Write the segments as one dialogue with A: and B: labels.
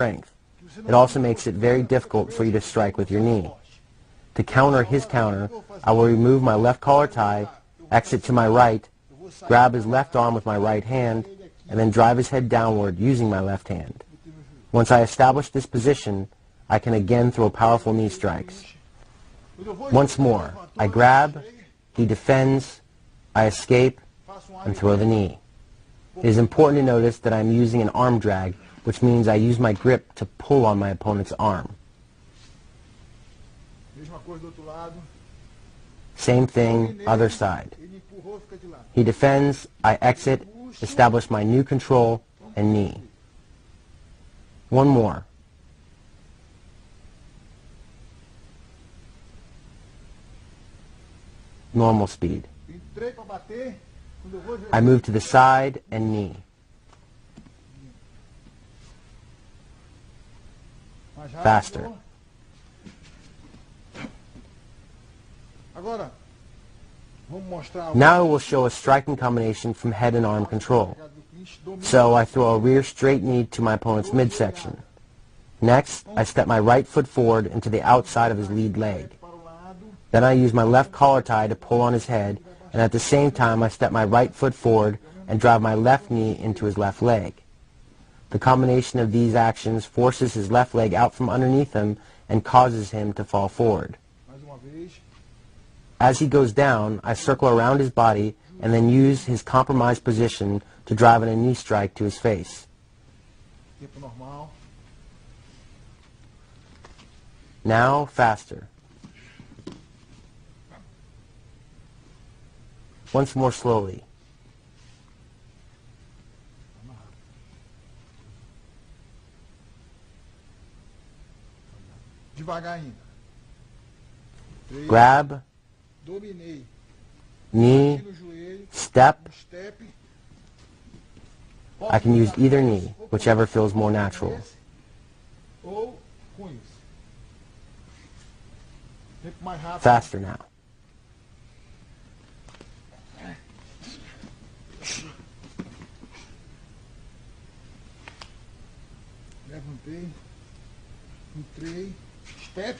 A: strength. It also makes it very difficult for you to strike with your knee. To counter his counter, I will remove my left collar tie, exit to my right, grab his left arm with my right hand, and then drive his head downward using my left hand. Once I establish this position, I can again throw powerful knee strikes. Once more, I grab, he defends, I escape, and throw the knee. It is important to notice that I am using an arm drag, which means I use my grip to pull on my opponent's arm. Same thing, other side. He defends, I exit, establish my new control, and knee. One more. Normal speed. I move to the side and knee. Faster. Now I will show a striking combination from head and arm control. So I throw a rear straight knee to my opponent's midsection. Next, I step my right foot forward into the outside of his lead leg. Then I use my left collar tie to pull on his head, and at the same time I step my right foot forward and drive my left knee into his left leg. The combination of these actions forces his left leg out from underneath him and causes him to fall forward. As he goes down, I circle around his body and then use his compromised position to drive in a knee strike to his face. Now, faster. Once more slowly. Grab, knee, step. I can use either knee, whichever feels more natural. Faster now.
B: Levantei, entrei, step.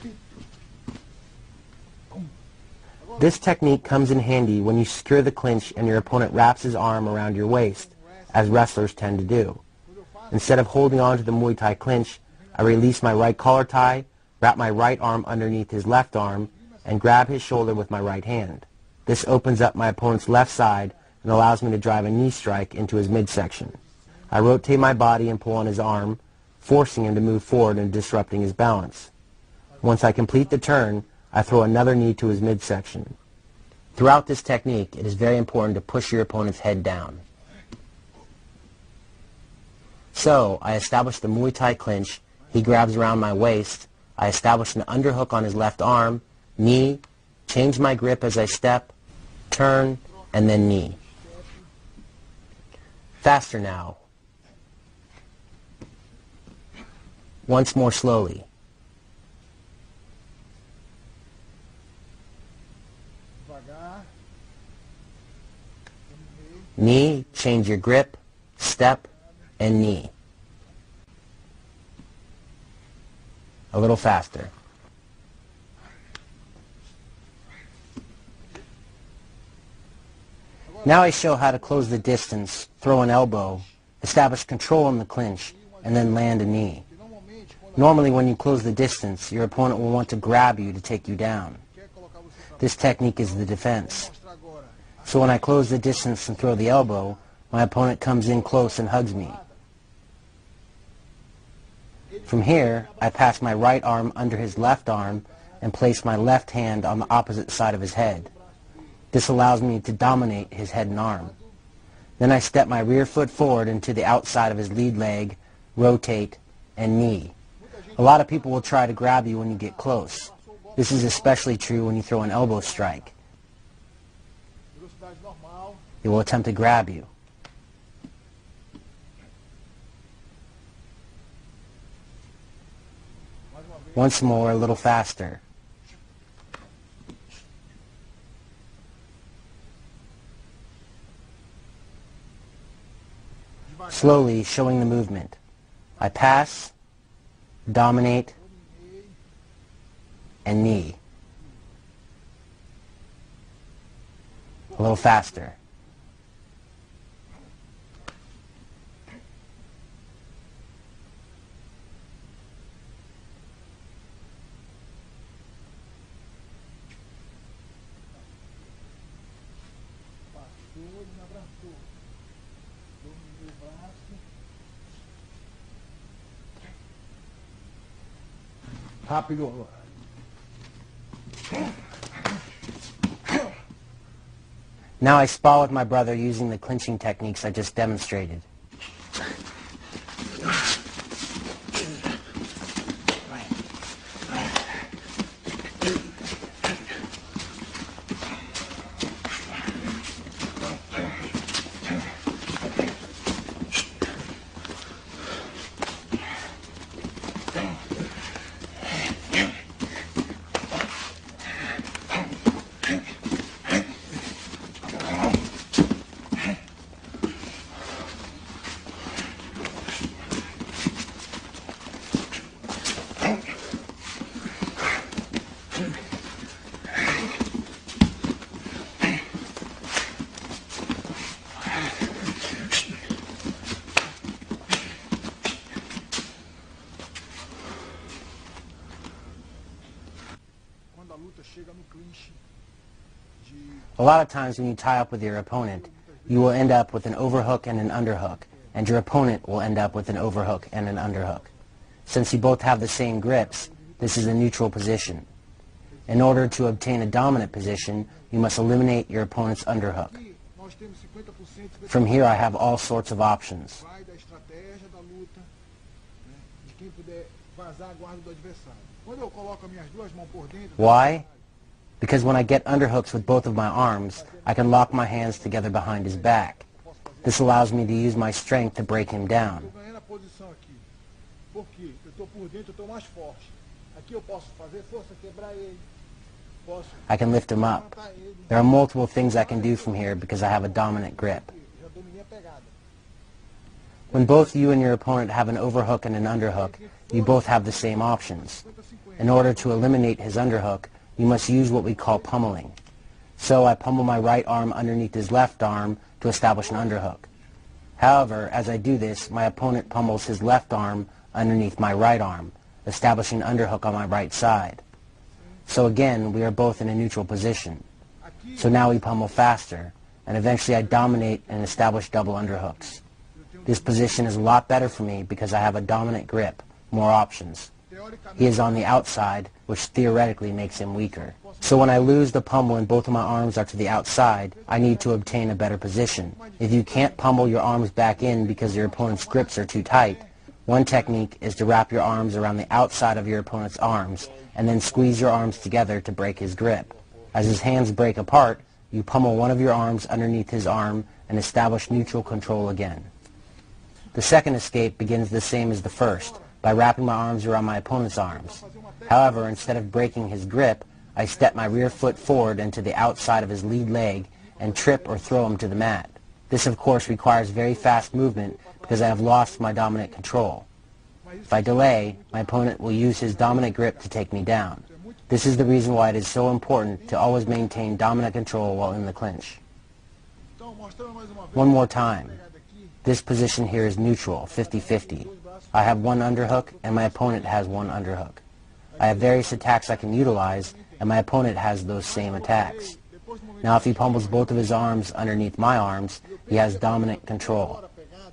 A: This technique comes in handy when you secure the clinch and your opponent wraps his arm around your waist, as wrestlers tend to do. Instead of holding on to the Muay Thai clinch, I release my right collar tie, wrap my right arm underneath his left arm, and grab his shoulder with my right hand. This opens up my opponent's left side and allows me to drive a knee strike into his midsection. I rotate my body and pull on his arm, forcing him to move forward and disrupting his balance. Once I complete the turn, I throw another knee to his midsection. Throughout this technique, it is very important to push your opponent's head down. So, I establish the Muay Thai clinch, he grabs around my waist, I establish an underhook on his left arm, knee, change my grip as I step, turn, and then knee. Faster now. Once more slowly. Knee, change your grip, step, and knee. A little faster. Now I show how to close the distance, throw an elbow, establish control in the clinch, and then land a knee. Normally when you close the distance, your opponent will want to grab you to take you down. This technique is the defense. So when I close the distance and throw the elbow, my opponent comes in close and hugs me. From here, I pass my right arm under his left arm and place my left hand on the opposite side of his head. This allows me to dominate his head and arm. Then I step my rear foot forward into the outside of his lead leg, rotate, and knee. A lot of people will try to grab you when you get close. This is especially true when you throw an elbow strike. They will attempt to grab you. Once more, a little faster. Slowly, showing the movement. I pass, dominate,
B: dominei,
A: and knee. A little faster.
B: passou, ele me abraçou. Dominei o braço. Rápido agora.
A: Now I spar with my brother using the clinching techniques I just demonstrated.
B: Quando a luta chega no clinch de
A: A lot of times when you tie up with your opponent, you will end up with an overhook and an underhook, and your opponent will end up with an overhook and an underhook. Since you both have the same grips, this is a neutral position. In order to obtain a dominant position, you must eliminate your opponent's underhook.
B: aqui, nós temos 50%,
A: From here I have all sorts of options.
B: vai da estratégia da luta, né, de quem puder vazar a guarda do adversário. Quando eu coloco as minhas duas mãos por dentro,
A: Why? Because when I get underhooks with both of my arms, I can lock my hands together behind his back. This allows me to use my strength to break him down.
B: estou ganhando a posição aqui. Por quê? Eu estou por dentro, eu estou mais forte. Aqui eu posso fazer força, quebrar ele. Posso
A: I can lift him up.
B: levantar ele.
A: There are multiple things I can do from here because I have a dominant grip.
B: Já dominei a pegada.
A: When both you and your opponent have an overhook and an underhook, you both have the same options.
B: 50-50.
A: In order to eliminate his underhook, you must use what we call pummeling. So I pummel my right arm underneath his left arm to establish an underhook. However, as I do this, my opponent pummels his left arm underneath my right arm, establishing an underhook on my right side. So again, we are both in a neutral position.
B: Aqui,
A: So now we pummel faster, and eventually I dominate and establish double underhooks. This position is a lot better for me because I have a dominant grip, more options. He is on the outside, which theoretically makes him weaker. So when I lose the pummel and both of my arms are to the outside, I need to obtain a better position. If you can't pummel your arms back in because your opponent's grips are too tight, one technique is to wrap your arms around the outside of your opponent's arms and then squeeze your arms together to break his grip. As his hands break apart, you pummel one of your arms underneath his arm and establish neutral control again. The second escape begins the same as the first, by wrapping my arms around my opponent's arms. However, instead of breaking his grip, I step my rear foot forward into the outside of his lead leg and trip or throw him to the mat. This of course requires very fast movement because I have lost my dominant control. If I delay, my opponent will use his dominant grip to take me down. This is the reason why it is so important to always maintain dominant control while in the clinch.
B: então, mostrando mais uma vez.
A: One more time.
B: Pegada aqui,
A: This position here is neutral, 50-50. I have one underhook and my opponent has one underhook. I have various attacks I can utilize and my opponent has those same attacks.
B: depois do momento
A: Now if he pummels both of his arms underneath my arms, he has dominant control.
B: da pegada,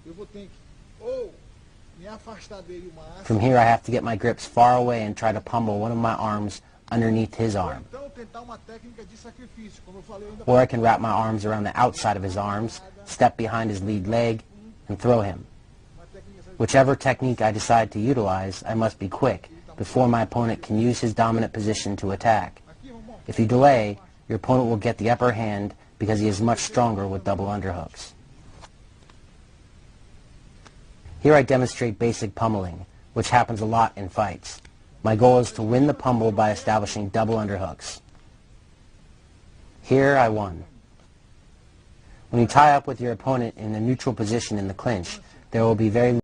B: eu vou ter que ou me afastar dele o máximo,
A: From here I have to get my grips far away and try to pummel one of my arms underneath his arm.
B: então tentar uma técnica de sacrifício, como eu falei ainda.
A: Or I can wrap my arms around the outside of his arms, step behind his lead leg, and throw him.
B: Uma técnica
A: Whichever technique I decide to utilize, I must be quick before my opponent can use his dominant position to attack.
B: aqui, vamos.
A: If you delay, your opponent will get the upper hand because he is much stronger with double underhooks. Here I demonstrate basic pummeling, which happens a lot in fights. My goal is to win the pummel by establishing double underhooks. Here I won. When you tie up with your opponent in a neutral position in the clinch, there will be very